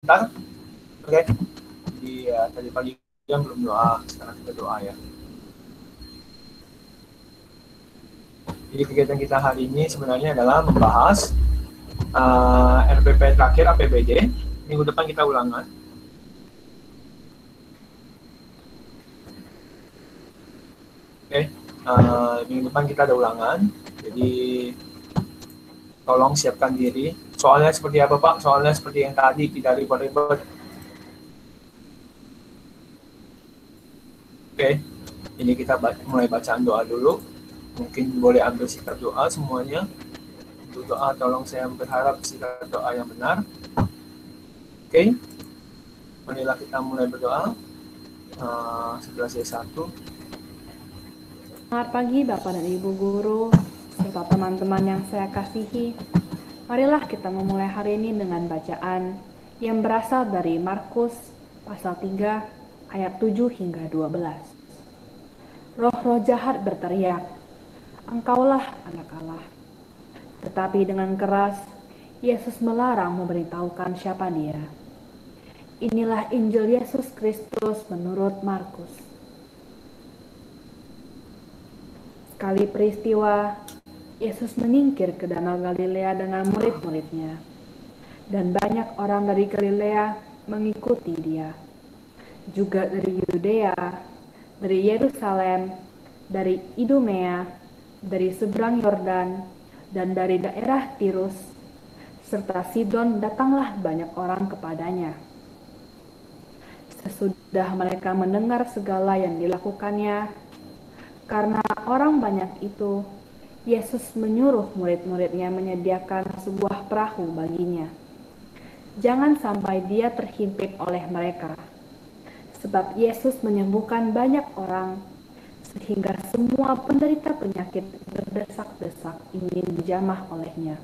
sebentar. Oke. Jadi tadi pagi kan belum doa, sekarang kita doa ya. Jadi kegiatan kita hari ini sebenarnya adalah membahas RPP terakhir APBD. Minggu depan kita ulangan. Oke, minggu depan kita ada ulangan. Jadi tolong siapkan diri. Soalnya seperti apa Pak? Soalnya seperti yang tadi, tidak ribet-ribet. Oke, ini kita mulai bacaan doa dulu. Mungkin boleh ambil sikap doa semuanya. Untuk doa, tolong saya berharap sikap doa yang benar. Oke, marilah kita mulai berdoa. Sebelah saya satu. Selamat pagi Bapak dan Ibu Guru, serta teman-teman yang saya kasihi. Marilah kita memulai hari ini dengan bacaan yang berasal dari Markus pasal 3 ayat 7 hingga 12. Roh-roh jahat berteriak, "Engkaulah anak Allah." Tetapi dengan keras, Yesus melarang memberitahukan siapa Dia. Inilah Injil Yesus Kristus menurut Markus. Sekali peristiwa, Yesus menyingkir ke Danau Galilea dengan murid-muridnya, dan banyak orang dari Galilea mengikuti Dia. Juga dari Yudea, dari Yerusalem, dari Idumea, dari seberang Yordan, dan dari daerah Tirus, serta Sidon datanglah banyak orang kepadanya. Sesudah mereka mendengar segala yang dilakukannya, karena orang banyak itu, Yesus menyuruh murid-muridnya menyediakan sebuah perahu baginya. Jangan sampai dia terhimpit oleh mereka, sebab Yesus menyembuhkan banyak orang, sehingga semua penderita penyakit berdesak-desak ingin dijamah olehnya.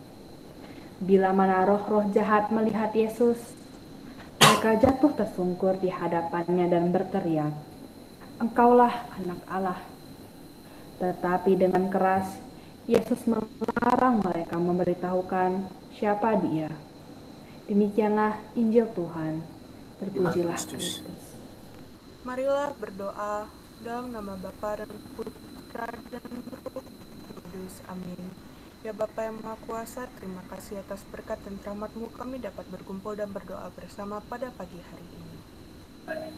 Bila mana roh-roh jahat melihat Yesus, mereka jatuh tersungkur di hadapannya dan berteriak, "Engkaulah anak Allah." Tetapi dengan keras, Yesus melarang mereka memberitahukan siapa Dia. Demikianlah Injil Tuhan. Terpujilah Kristus. Marilah berdoa dalam nama Bapa dan Putra dan Roh Kudus. Amin. Ya Bapa yang Maha Kuasa, terima kasih atas berkat dan rahmat-Mu kami dapat berkumpul dan berdoa bersama pada pagi hari ini.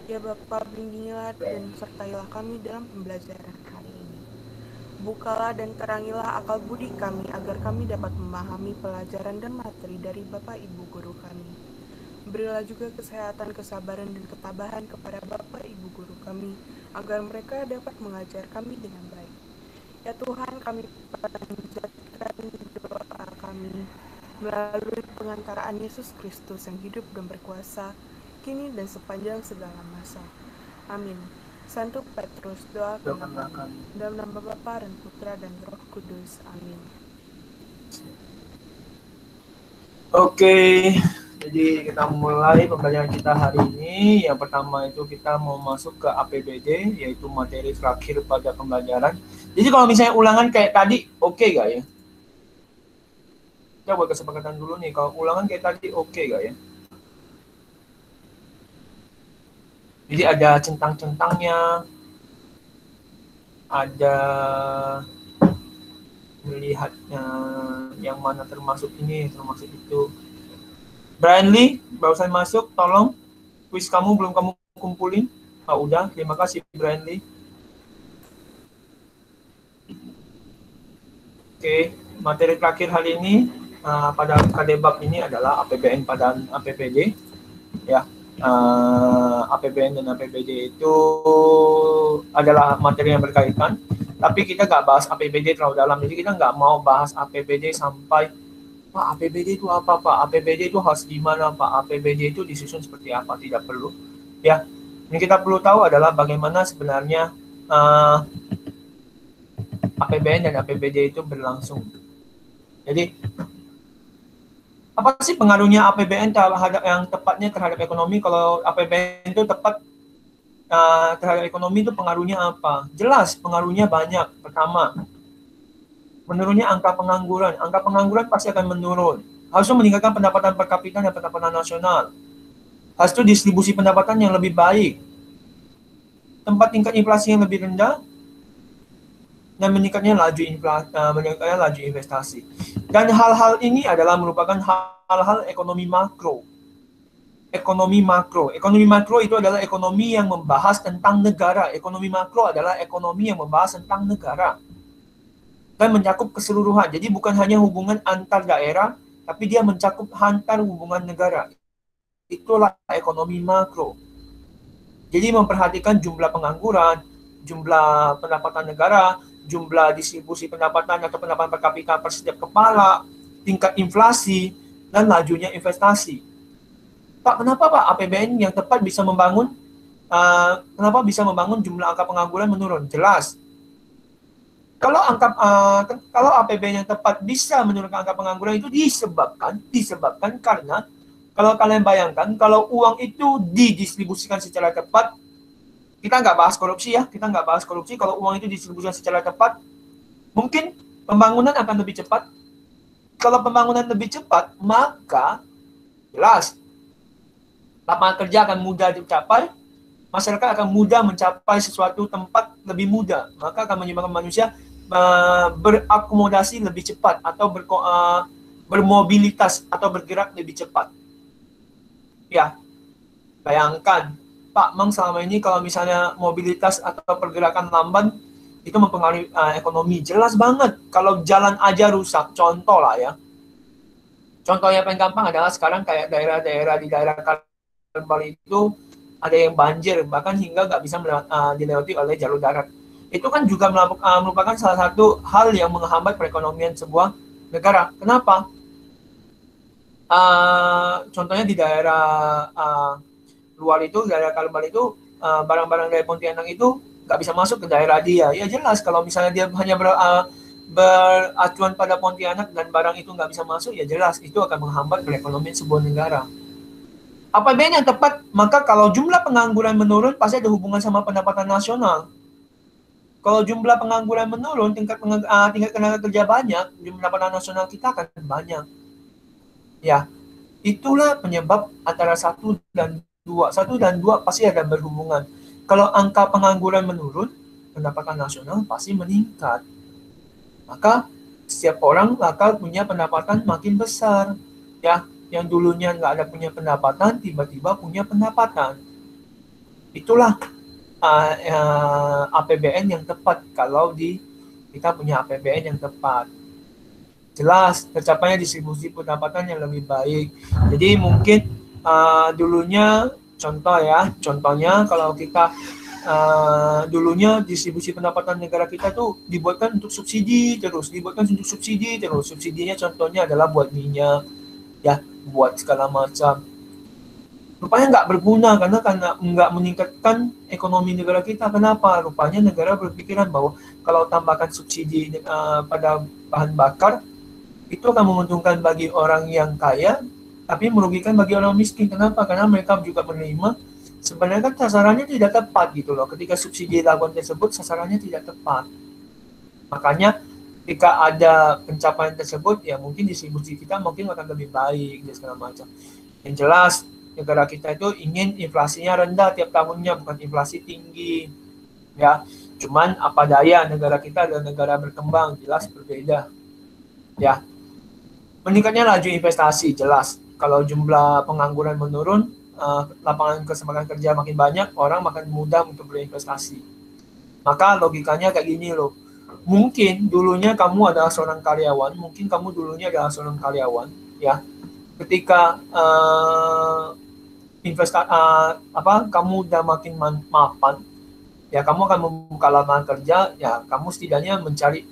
Ya Bapa, bimbingilah dan sertailah kami dalam pembelajaran hari ini. Bukalah dan terangilah akal budi kami agar kami dapat memahami pelajaran dan materi dari Bapak Ibu Guru kami. Berilah juga kesehatan, kesabaran, dan ketabahan kepada Bapak Ibu Guru kami, agar mereka dapat mengajar kami dengan baik. Ya Tuhan, kami panjatkan doa kami melalui pengantaraan Yesus Kristus yang hidup dan berkuasa, kini dan sepanjang segala masa. Amin. Santo Petrus, doakan kami. Dalam nama Bapa dan Putra dan Roh Kudus. Amin. Oke, jadi kita mulai pembelajaran kita hari ini. Yang pertama itu kita mau masuk ke APBD, yaitu materi terakhir pada pembelajaran. Jadi kalau misalnya ulangan kayak tadi, oke gak ya? Kita buat kesepakatan dulu nih, kalau ulangan kayak tadi oke gak ya? Jadi ada centang-centangnya, ada melihatnya yang mana termasuk ini, termasuk itu. Brian Lee, barusan masuk, tolong. Quiz kamu belum kamu kumpulin. Udah, terima kasih Brian Lee. Oke, materi terakhir hari ini pada KDBAP ini adalah APBN pada APBD. Ya, APBN dan APBD itu adalah materi yang berkaitan, tapi kita nggak bahas APBD terlalu dalam, jadi kita nggak mau bahas APBD sampai, Pak APBD itu apa Pak, APBD itu harus gimana Pak, APBD itu disusun seperti apa, tidak perlu. Ya, yang kita perlu tahu adalah bagaimana sebenarnya APBN dan APBD itu berlangsung. Jadi apa sih pengaruhnya APBN terhadap yang tepatnya terhadap ekonomi? Kalau APBN itu tepat terhadap ekonomi itu pengaruhnya apa? Jelas pengaruhnya banyak. Pertama, menurunnya angka pengangguran. Angka pengangguran pasti akan menurun. Harusnya meningkatkan pendapatan per kapita dan pendapatan nasional. Habis itu distribusi pendapatan yang lebih baik, tempat tingkat inflasi yang lebih rendah, dan meningkatnya laju investasi. Dan hal-hal ini adalah merupakan hal-hal ekonomi makro. Ekonomi makro. Ekonomi makro itu adalah ekonomi yang membahas tentang negara. Ekonomi makro adalah ekonomi yang membahas tentang negara dan mencakup keseluruhan. Jadi bukan hanya hubungan antar daerah, tapi dia mencakup antar hubungan negara. Itulah ekonomi makro. Jadi memperhatikan jumlah pengangguran, jumlah pendapatan negara, jumlah distribusi pendapatan atau pendapatan per kapita per setiap kepala, tingkat inflasi, dan lajunya investasi. Pak, kenapa Pak APBN yang tepat bisa membangun jumlah angka pengangguran menurun? Jelas. Kalau APBN yang tepat bisa menurunkan angka pengangguran itu disebabkan karena kalau kalian bayangkan, kalau uang itu didistribusikan secara tepat, kita nggak bahas korupsi ya, kalau uang itu didistribusikan secara tepat, mungkin pembangunan akan lebih cepat. Kalau pembangunan lebih cepat, maka jelas lapangan kerja akan mudah dicapai, masyarakat akan mudah mencapai sesuatu tempat lebih mudah, maka akan menyebabkan manusia berakomodasi lebih cepat atau bermobilitas atau bergerak lebih cepat. Ya, bayangkan Pak Mang selama ini kalau misalnya mobilitas atau pergerakan lamban itu mempengaruhi ekonomi. Jelas banget kalau jalan aja rusak, contoh lah ya. Contoh yang paling gampang adalah sekarang kayak daerah-daerah di daerah Kalbar itu ada yang banjir, bahkan hingga nggak bisa dilewati oleh jalur darat. Itu kan juga merupakan salah satu hal yang menghambat perekonomian sebuah negara. Kenapa? Contohnya di daerah luar itu, daerah Kalbar itu, barang-barang dari Pontianak itu nggak bisa masuk ke daerah dia. Ya jelas kalau misalnya dia hanya beracuan pada Pontianak dan barang itu nggak bisa masuk, ya jelas itu akan menghambat perekonomian sebuah negara. APBN yang tepat, maka kalau jumlah pengangguran menurun pasti ada hubungan sama pendapatan nasional. Kalau jumlah pengangguran menurun, tingkat tenaga kerja banyak, jumlah pendapatan nasional kita akan banyak. Ya, itulah penyebab antara 1 dan 2. 1 dan 2 pasti ada berhubungan. Kalau angka pengangguran menurun, pendapatan nasional pasti meningkat. Maka setiap orang bakal punya pendapatan makin besar. Ya, yang dulunya nggak ada punya pendapatan, tiba-tiba punya pendapatan. Itulah APBN yang tepat kalau kita punya APBN yang tepat. Jelas tercapainya distribusi pendapatan yang lebih baik. Jadi mungkin dulunya contohnya kalau kita dulunya distribusi pendapatan negara kita tuh dibuatkan untuk subsidi terus. Subsidinya contohnya adalah buat minyak, ya, buat segala macam. Rupanya nggak berguna karena nggak meningkatkan ekonomi negara kita. Kenapa? Rupanya negara berpikiran bahwa kalau tambahkan subsidi pada bahan bakar, itu akan menguntungkan bagi orang yang kaya, tapi merugikan bagi orang miskin. Kenapa? Karena mereka juga menerima, sebenarnya kan sasarannya tidak tepat gitu loh. Ketika subsidi dilakukan tersebut, sasarannya tidak tepat. Makanya ketika ada pencapaian tersebut, ya mungkin distribusi kita mungkin akan lebih baik dan segala macam. Yang jelas, negara kita itu ingin inflasinya rendah tiap tahunnya, bukan inflasi tinggi. Ya, cuman apa daya, negara kita adalah negara berkembang, jelas berbeda. Ya, meningkatnya laju investasi, jelas. Kalau jumlah pengangguran menurun, lapangan kesempatan kerja makin banyak, orang makin mudah untuk berinvestasi. Maka logikanya kayak gini loh. Mungkin dulunya kamu adalah seorang karyawan, ya. Ketika kamu udah makin mapan, ya kamu akan membuka lapangan kerja, ya kamu setidaknya mencari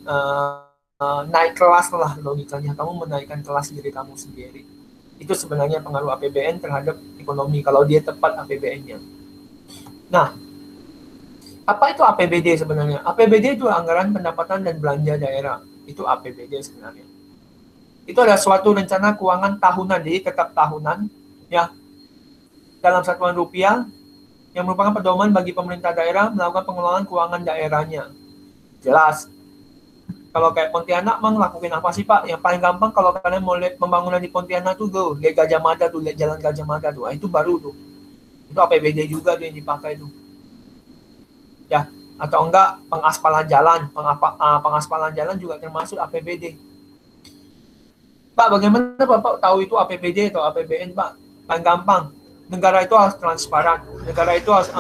naik kelas lah logikanya, kamu menaikkan kelas diri kamu sendiri. Itu sebenarnya pengaruh APBN terhadap ekonomi kalau dia tepat APBN-nya. Nah, apa itu APBD sebenarnya? APBD itu anggaran pendapatan dan belanja daerah. Itu APBD sebenarnya. Itu adalah suatu rencana keuangan tahunan, jadi tetap tahunan, ya, dalam satuan rupiah yang merupakan pedoman bagi pemerintah daerah melakukan pengelolaan keuangan daerahnya. Jelas. Kalau kayak Pontianak, Mang, lakuin apa sih, Pak? Yang paling gampang kalau kalian mau lihat pembangunan di Pontianak tuh, lihat Gajah Mada tuh, lihat Jalan Gajah Mada tuh. Itu baru tuh. Itu APBD juga tuh yang dipakai tuh. Ya, atau enggak pengaspalan jalan, pengaspalan jalan juga termasuk APBD. Pak, bagaimana Bapak tahu itu APBD atau APBN, Pak? Paling gampang. Negara itu harus transparan. Negara itu harus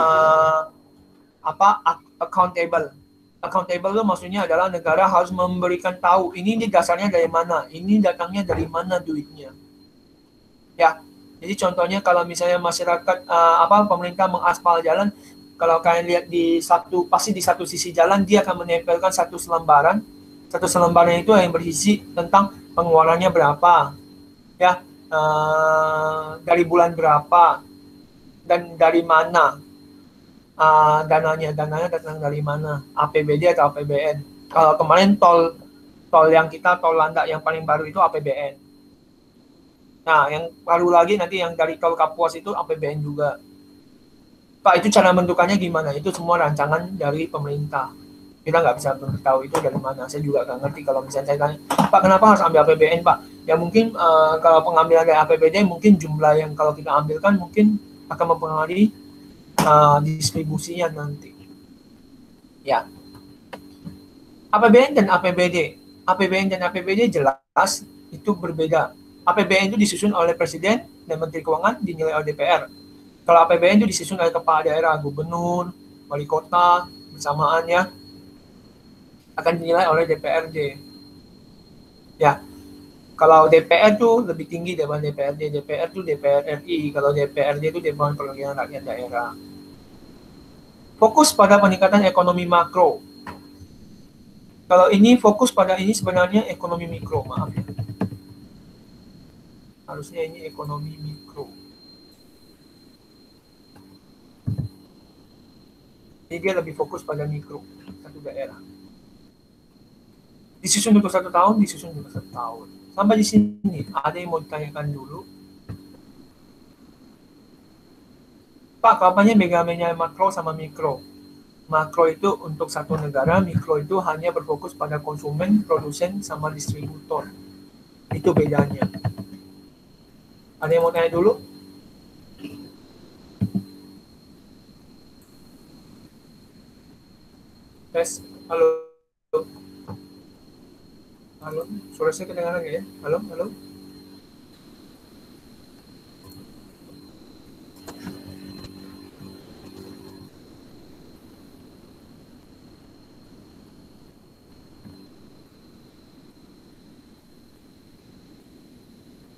accountable. Accountable itu maksudnya adalah negara harus memberikan tahu ini dasarnya dari mana, ini datangnya dari mana duitnya. Ya, jadi contohnya kalau misalnya masyarakat pemerintah mengaspal jalan, kalau kalian lihat pasti di satu sisi jalan dia akan menempelkan satu selembaran. Satu selembaran itu yang berisi tentang pengeluarannya berapa, ya, dari bulan berapa dan dari mana, dananya datang dari mana, APBD atau APBN. Kalau kemarin tol yang kita tol landak yang paling baru itu APBN. Nah, yang baru lagi nanti yang dari tol Kapuas itu APBN juga. Pak, itu cara menentukannya gimana? Itu semua rancangan dari pemerintah. Kita nggak bisa tahu itu dari mana. Saya juga nggak ngerti kalau misalnya saya tanya, Pak, kenapa harus ambil APBN, Pak? Ya mungkin kalau pengambilan dari APBD, mungkin jumlah yang kalau kita ambilkan mungkin akan mempengaruhi distribusinya nanti. Ya. APBN dan APBD. APBN dan APBD jelas itu berbeda. APBN itu disusun oleh Presiden dan Menteri Keuangan, dinilai oleh DPR. Kalau APBN itu disusun oleh kepala daerah, gubernur, wali kota, bersamaannya akan dinilai oleh DPRD. Ya, kalau DPR itu lebih tinggi daripada DPRD. DPR itu DPR RI, kalau DPRD itu Dewan Perwakilan Rakyat Daerah. Fokus pada peningkatan ekonomi makro. Kalau ini fokus pada ini sebenarnya ekonomi mikro, maaf ya. Harusnya ini ekonomi mikro. Jadi dia lebih fokus pada mikro, satu daerah. Disusun untuk 1 tahun, disusun untuk 1 tahun. Sampai di sini, ada yang mau ditanyakan dulu? Pak, kapannya bedanya makro sama mikro? Makro itu untuk satu negara, mikro itu hanya berfokus pada konsumen, produsen, sama distributor. Itu bedanya. Ada yang mau tanya dulu? Tes, halo. Halo, suara saya kedengaran nggak ya? Halo, halo.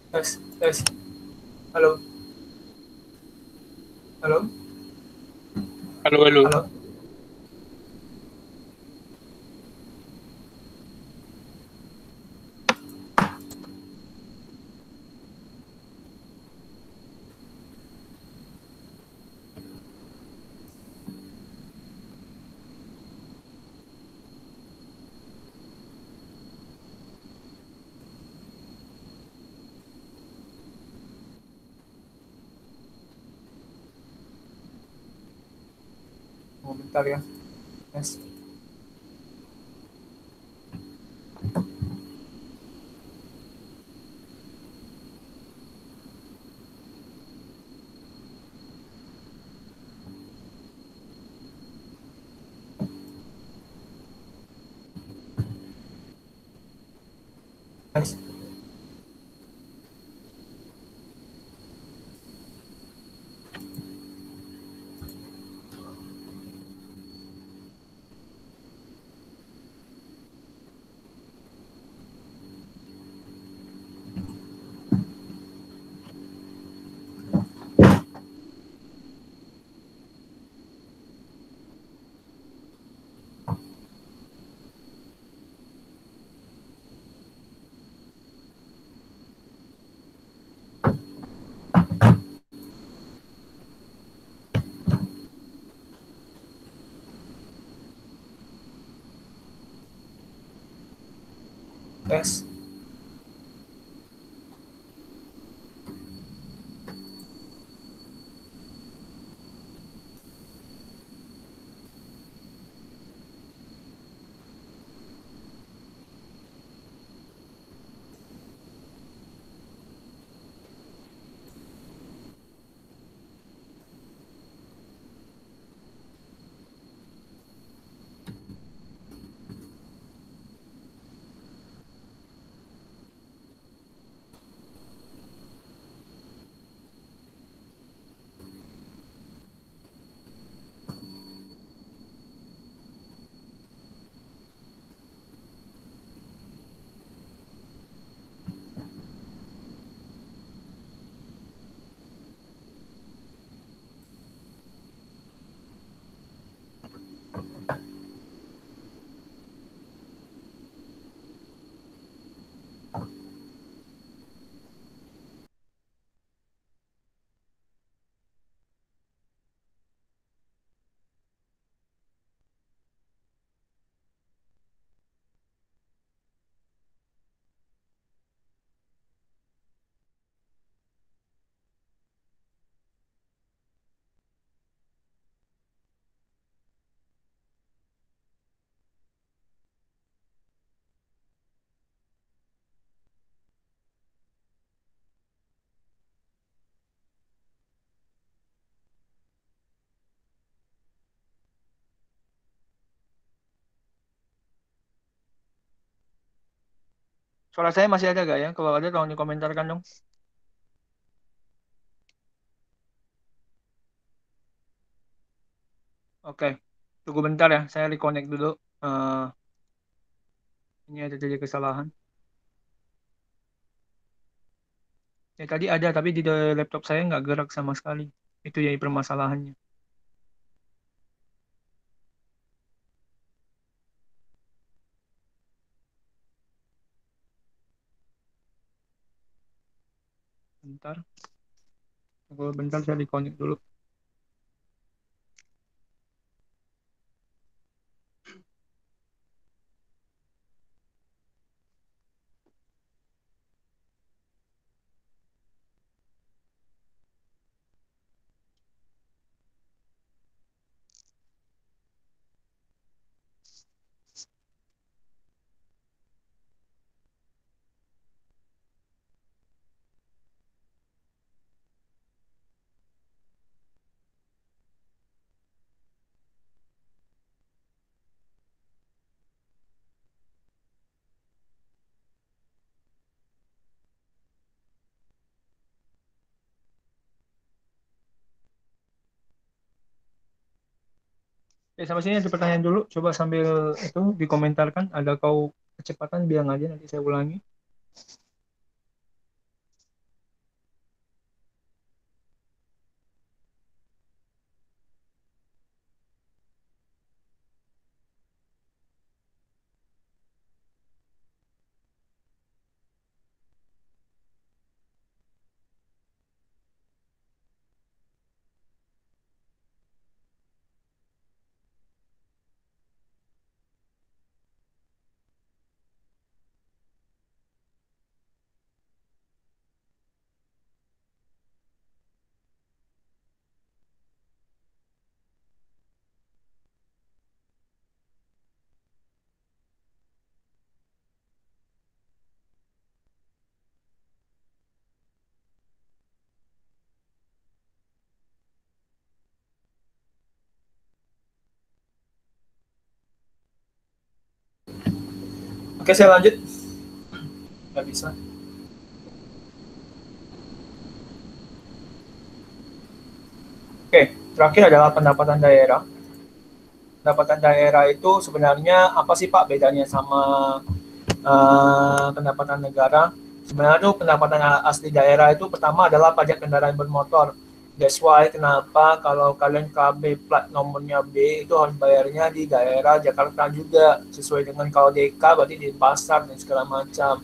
Tes, tes. Halo. Halo. Halo, halo. Halo. Oh, bentar ya. Tes. Tes. Tes. Suara saya masih ada gak ya? Kalau ada tolong dikomentarkan dong. Oke, tunggu bentar ya. Saya reconnect dulu. Eh, ini ada terjadi kesalahan. Ya tadi ada, tapi di laptop saya nggak gerak sama sekali. Itu jadi permasalahannya. Bentar. Tunggu bentar, saya reconnect dulu. Sampai sini ada pertanyaan dulu. Coba sambil itu dikomentarkan. Ada kau kecepatan bilang aja, nanti saya ulangi. Oke, saya lanjut. Nggak bisa. Oke, terakhir adalah pendapatan daerah. Pendapatan daerah itu sebenarnya apa sih Pak bedanya sama pendapatan negara? Sebenarnya tuh pendapatan asli daerah itu pertama adalah pajak kendaraan bermotor. That's why kenapa kalau kalian KB plat nomornya B itu harus bayarnya di daerah Jakarta juga, sesuai dengan kalau DK berarti di pasar dan segala macam.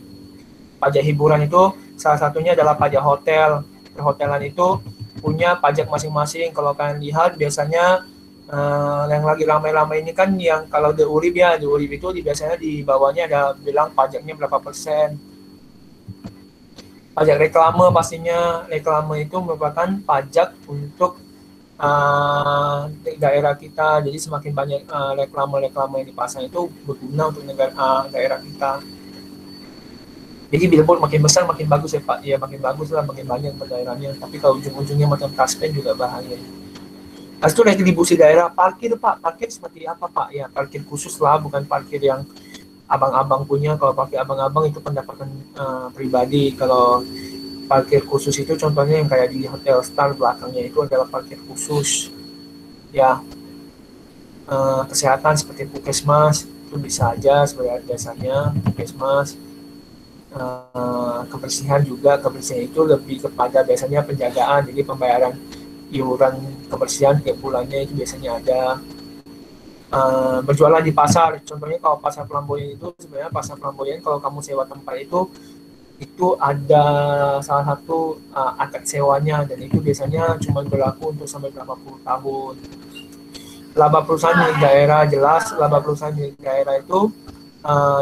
Pajak hiburan itu salah satunya adalah pajak hotel. Perhotelan itu punya pajak masing-masing. Kalau kalian lihat biasanya yang lagi ramai-ramai ini kan yang kalau The Urib ya, The Urib itu biasanya di bawahnya ada bilang pajaknya berapa persen. Pajak reklame pastinya, reklame itu merupakan pajak untuk daerah kita. Jadi semakin banyak reklame-reklame yang dipasang itu berguna untuk daerah kita. Jadi billboard makin besar makin bagus ya Pak, ya makin bagus lah, makin banyak daerahnya. Tapi kalau ujung-ujungnya macam taspen juga bahaya. Habis itu retribusi daerah, parkir Pak, parkir seperti apa Pak? Ya parkir khusus lah, bukan parkir yang abang-abang punya. Kalau parkir abang-abang itu pendapatan pribadi. Kalau parkir khusus itu contohnya yang kayak di Hotel Star belakangnya itu adalah parkir khusus. Ya, kesehatan seperti puskesmas itu bisa aja sebagai jasanya puskesmas. Kebersihan juga, kebersihan itu lebih kepada biasanya penjagaan, jadi pembayaran iuran kebersihan tiap bulannya itu biasanya ada. Berjualan di pasar, contohnya kalau pasar Pelamboyan itu sebenarnya pasar Pelamboyan kalau kamu sewa tempat itu ada salah satu akad sewanya, dan itu biasanya cuma berlaku untuk sampai berapa puluh tahun. Laba perusahaan milik daerah, jelas laba perusahaan milik daerah itu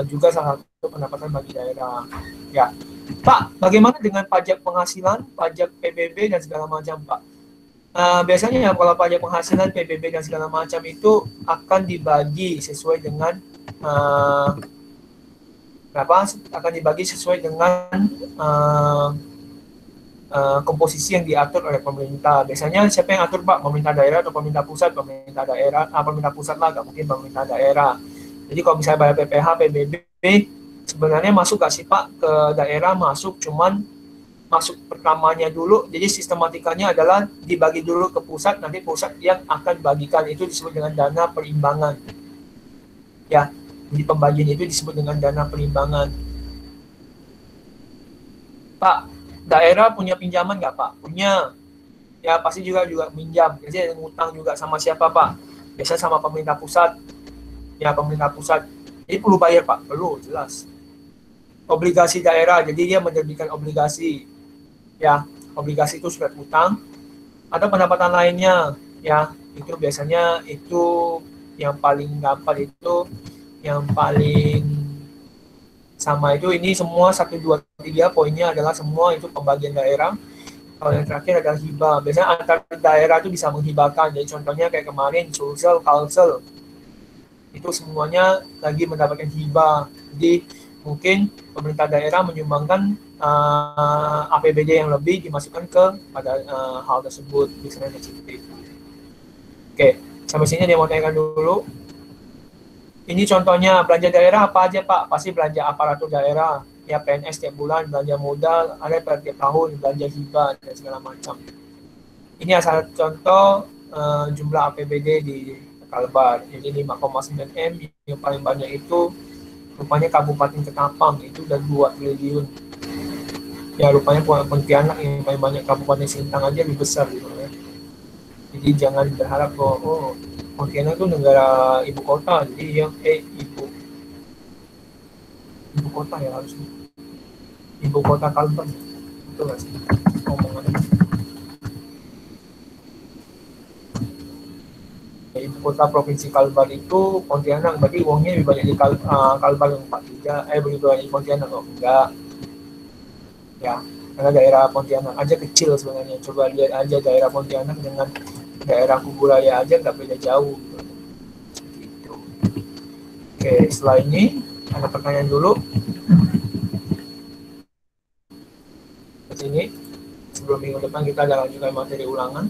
juga salah satu pendapatan bagi daerah. Ya, Pak, bagaimana dengan pajak penghasilan, pajak PBB dan segala macam, Pak? Biasanya kalau pajak penghasilan, PBB dan segala macam itu akan dibagi sesuai dengan akan dibagi sesuai dengan komposisi yang diatur oleh pemerintah. Biasanya siapa yang atur Pak? Pemerintah daerah atau pemerintah pusat? Pemerintah daerah, pemerintah pusat lah, nggak mungkin pemerintah daerah. Jadi kalau misalnya bayar PPH, PBB, Sebenarnya masuk gak sih Pak ke daerah? Masuk, cuman masuk pertamanya dulu, jadi sistematikanya adalah dibagi dulu ke pusat, nanti pusat yang akan bagikan, itu disebut dengan dana perimbangan. Ya, jadi pembagian itu disebut dengan dana perimbangan. Pak, daerah punya pinjaman nggak Pak? Punya. Ya pasti juga minjam. Biasanya ngutang juga sama siapa Pak? Biasanya sama pemerintah pusat. Ya pemerintah pusat. Jadi perlu bayar Pak? Perlu, jelas. Obligasi daerah, jadi dia menerbitkan obligasi. Ya, obligasi itu surat utang. Ada pendapatan lainnya, ya itu biasanya itu yang paling gampang, itu yang paling sama itu, ini semua 1, 2, 3 poinnya adalah semua itu pembagian daerah. Kalau yang terakhir adalah hibah. Biasanya antar daerah itu bisa menghibahkan. Jadi contohnya kayak kemarin Sulsel, Kalsel, itu semuanya lagi mendapatkan hibah. Jadi mungkin pemerintah daerah menyumbangkan APBD yang lebih dimasukkan ke pada hal tersebut, misalnya positif. Oke, sampai sini dia mau tanyakan dulu. Ini contohnya belanja daerah apa aja Pak? Pasti belanja aparatur daerah, ya PNS tiap bulan, belanja modal, ada tiap tahun, belanja hibah dan segala macam. Ini asal contoh jumlah APBD di Kalbar. Ini 5,9 M, yang paling banyak itu rupanya Kabupaten Ketapang, itu udah 2 triliun. Ya rupanya Pontianak yang paling banyak, Kabupaten Sintang aja lebih besar gitu ya. Jadi jangan berharap bahwa Pontianak itu negara ibu kota, jadi yang ibu kota ya harusnya. Ibu kota Kalbar. Itu nggak sih omongannya. Ya, ibu kota provinsi Kalbar itu Pontianak, berarti uangnya lebih banyak di Kalbar yang 43, lebih banyak di Pontianak. Oh enggak. Ya, karena daerah Pontianak aja kecil sebenarnya. Coba lihat aja daerah Pontianak dengan daerah Kuburaya aja nggak beda jauh. Gitu. Oke, setelah ini ada pertanyaan dulu. Ke sini sebelum minggu depan kita ada lanjutkan materi ulangan.